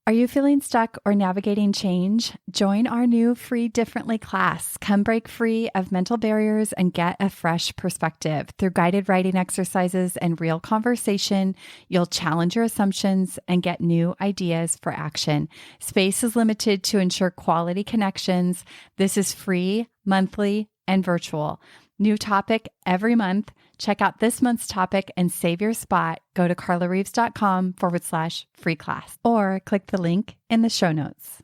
Are you feeling stuck or navigating change? Join our new free Differently class. Come break free of mental barriers and get a fresh perspective. Through guided writing exercises and real conversation, you'll challenge your assumptions and get new ideas for action. Space is limited to ensure quality connections. This is free, monthly, and virtual. New topic every month. Check out this month's topic and save your spot. Go to carlareeves.com/free class or click the link in the show notes.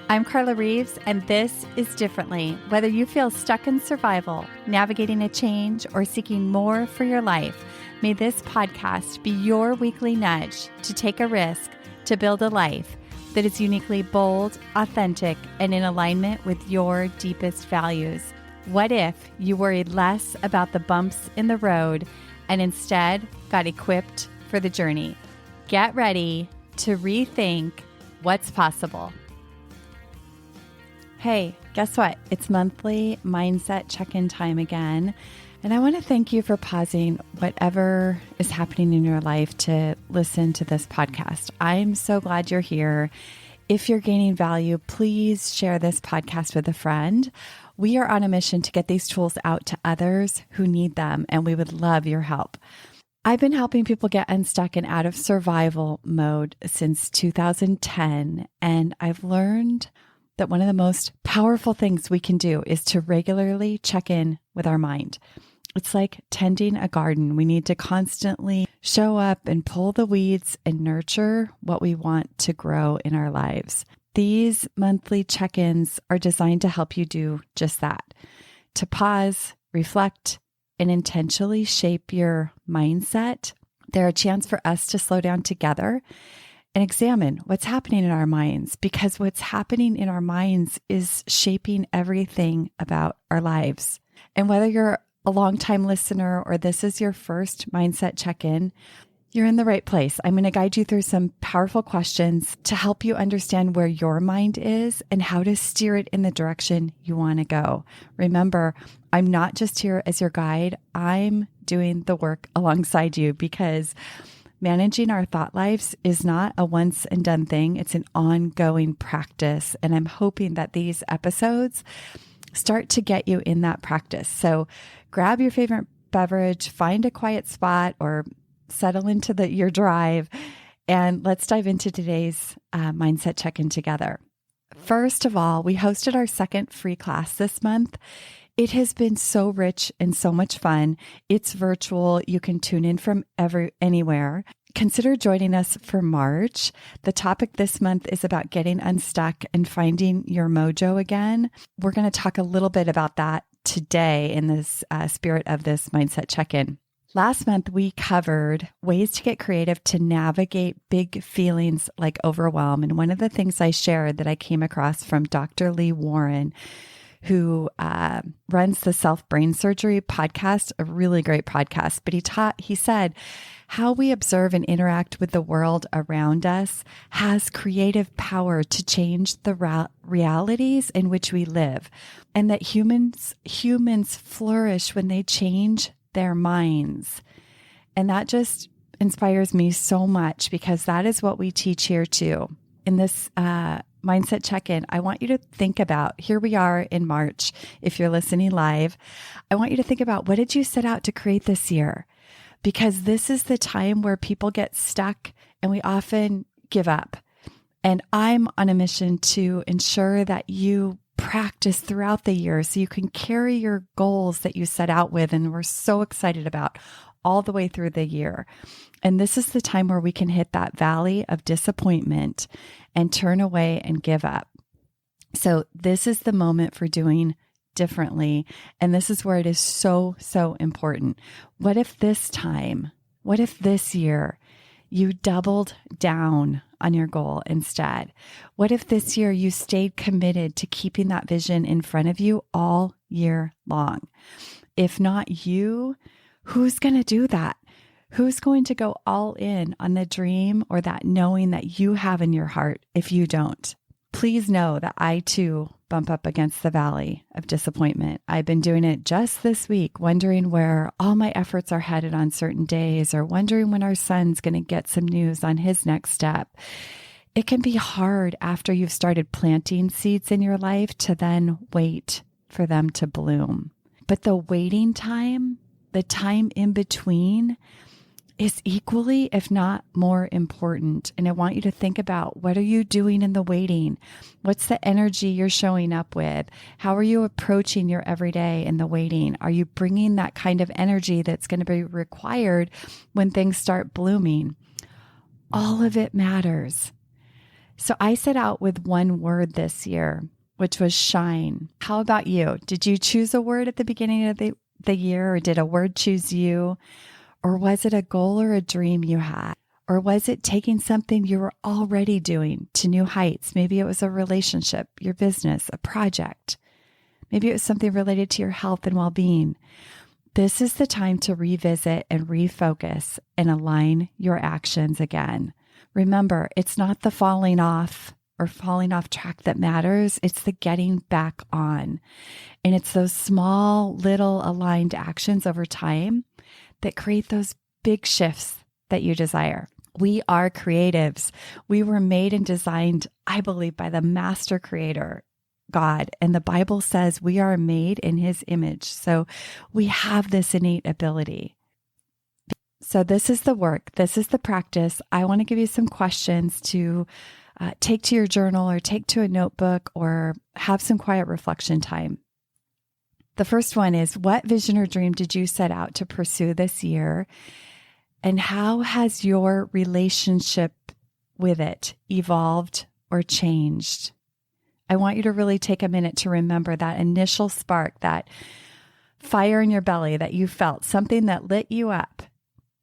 I'm Carla Reeves, and this is Differently. Whether you feel stuck in survival, navigating a change, or seeking more for your life, may this podcast be your weekly nudge to take a risk to build a life that is uniquely bold, authentic, and in alignment with your deepest values. What if you worried less about the bumps in the road and instead got equipped for the journey? Get ready to rethink what's possible. Hey, guess what? It's monthly mindset check-in time again. And I want to thank you for pausing whatever is happening in your life to listen to this podcast. I'm so glad you're here. If you're gaining value, please share this podcast with a friend. We are on a mission to get these tools out to others who need them, and we would love your help. I've been helping people get unstuck and out of survival mode since 2010, and I've learned that one of the most powerful things we can do is to regularly check in with our mind. It's like tending a garden. We need to constantly show up and pull the weeds and nurture what we want to grow in our lives. These monthly check-ins are designed to help you do just that, to pause, reflect, and intentionally shape your mindset. They're a chance for us to slow down together and examine what's happening in our minds, because what's happening in our minds is shaping everything about our lives. And whether you're a longtime listener or this is your first mindset check-in, you're in the right place. I'm going to guide you through some powerful questions to help you understand where your mind is and how to steer it in the direction you want to go. Remember, I'm not just here as your guide. I'm doing the work alongside you, because managing our thought lives is not a once and done thing. It's an ongoing practice. And I'm hoping that these episodes start to get you in that practice. So grab your favorite beverage, find a quiet spot, or settle into your drive, and let's dive into today's mindset check-in together. First of all, we hosted our second free class this month. It has been so rich and so much fun. It's virtual. You can tune in from anywhere. Consider joining us for March. The topic this month is about getting unstuck and finding your mojo again. We're going to talk a little bit about that today in this spirit of this mindset check-in. Last month, we covered ways to get creative to navigate big feelings like overwhelm. And one of the things I shared that I came across from Dr. Lee Warren, who runs the Self Brain Surgery podcast, a really great podcast, but he said, how we observe and interact with the world around us has creative power to change the realities in which we live, and that humans flourish when they change their minds. And that just inspires me so much, because that is what we teach here too. In this mindset check-in, I want you to think about, here we are in March. If you're listening live, I want you to think about, what did you set out to create this year? Because this is the time where people get stuck and we often give up. And I'm on a mission to ensure that you practice throughout the year so you can carry your goals that you set out with, and we're so excited about, all the way through the year. And this is the time where we can hit that valley of disappointment and turn away and give up. So this is the moment for doing differently. And this is where it is so, so important. What if this year you doubled down on your goal instead? What if this year you stayed committed to keeping that vision in front of you all year long? If not you, who's going to do that? Who's going to go all in on the dream or that knowing that you have in your heart if you don't? Please know that I too bump up against the valley of disappointment. I've been doing it just this week, wondering where all my efforts are headed on certain days, or wondering when our son's going to get some news on his next step. It can be hard after you've started planting seeds in your life to then wait for them to bloom. But the waiting time, the time in between, is equally, if not more important. And I want you to think about, what are you doing in the waiting? What's the energy you're showing up with? How are you approaching your everyday in the waiting? Are you bringing that kind of energy that's going to be required when things start blooming? All of it matters. So I set out with one word this year, which was shine. How about you? Did you choose a word at the beginning of the year, or did a word choose you? Or was it a goal or a dream you had? Or was it taking something you were already doing to new heights? Maybe it was a relationship, your business, a project. Maybe it was something related to your health and well-being. This is the time to revisit and refocus and align your actions again. Remember, it's not the falling off track that matters. It's the getting back on. And it's those small, little aligned actions over time that create those big shifts that you desire. We are creatives. We were made and designed, I believe, by the master creator, God. And the Bible says we are made in his image. So we have this innate ability. So this is the work. This is the practice. I want to give you some questions to take to your journal, or take to a notebook, or have some quiet reflection time. The first one is, what vision or dream did you set out to pursue this year? And how has your relationship with it evolved or changed? I want you to really take a minute to remember that initial spark, that fire in your belly that you felt, something that lit you up.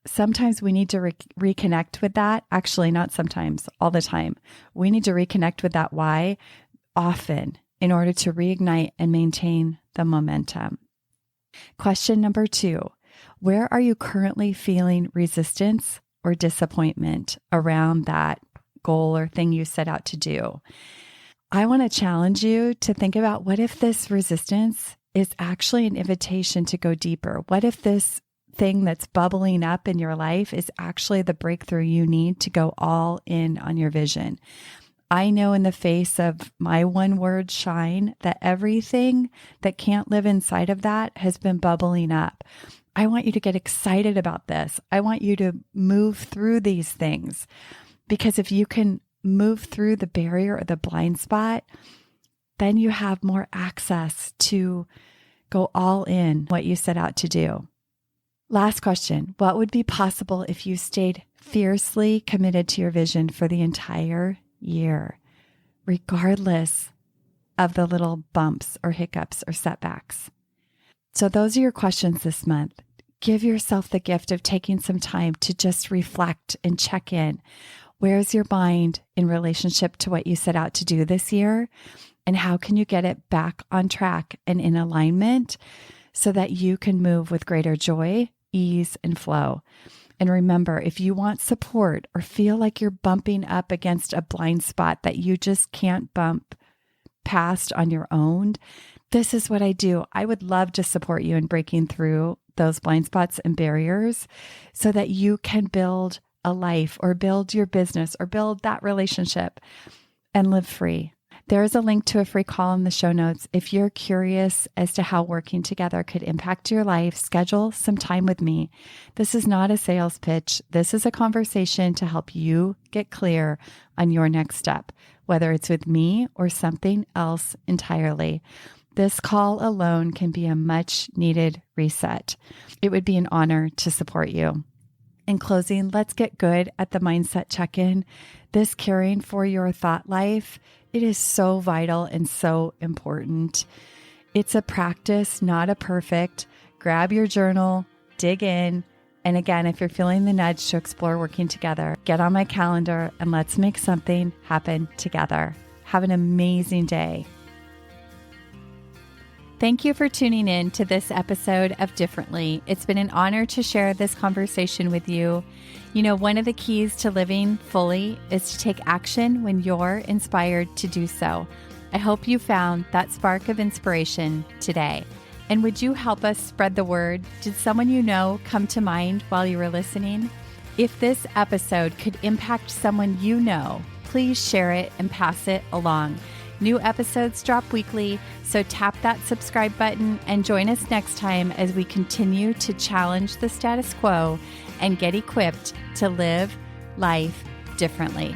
Sometimes we need to reconnect with that. Actually, not sometimes, all the time. We need to reconnect with that why often in order to reignite and maintain the momentum. Question number 2, where are you currently feeling resistance or disappointment around that goal or thing you set out to do? I want to challenge you to think about, what if this resistance is actually an invitation to go deeper? What if this thing that's bubbling up in your life is actually the breakthrough you need to go all in on your vision? I know in the face of my one word shine that everything that can't live inside of that has been bubbling up. I want you to get excited about this. I want you to move through these things, because if you can move through the barrier or the blind spot, then you have more access to go all in what you set out to do. Last question. What would be possible if you stayed fiercely committed to your vision for the entire year, regardless of the little bumps or hiccups or setbacks? So those are your questions this month. Give yourself the gift of taking some time to just reflect and check in. Where's your mind in relationship to what you set out to do this year? And how can you get it back on track and in alignment so that you can move with greater joy, ease, and flow? And remember, if you want support or feel like you're bumping up against a blind spot that you just can't bump past on your own, this is what I do. I would love to support you in breaking through those blind spots and barriers so that you can build a life, or build your business, or build that relationship and live free. There is a link to a free call in the show notes. If you're curious as to how working together could impact your life, schedule some time with me. This is not a sales pitch. This is a conversation to help you get clear on your next step, whether it's with me or something else entirely. This call alone can be a much needed reset. It would be an honor to support you. In closing, let's get good at the mindset check-in. This caring for your thought life, it is so vital and so important. It's a practice, not a perfect. Grab your journal, dig in. And again, if you're feeling the nudge to explore working together, get on my calendar and let's make something happen together. Have an amazing day. Thank you for tuning in to this episode of Differently. It's been an honor to share this conversation with you. You know, one of the keys to living fully is to take action when you're inspired to do so. I hope you found that spark of inspiration today. And would you help us spread the word? Did someone you know come to mind while you were listening? If this episode could impact someone you know, please share it and pass it along. New episodes drop weekly, so tap that subscribe button and join us next time as we continue to challenge the status quo and get equipped to live life differently.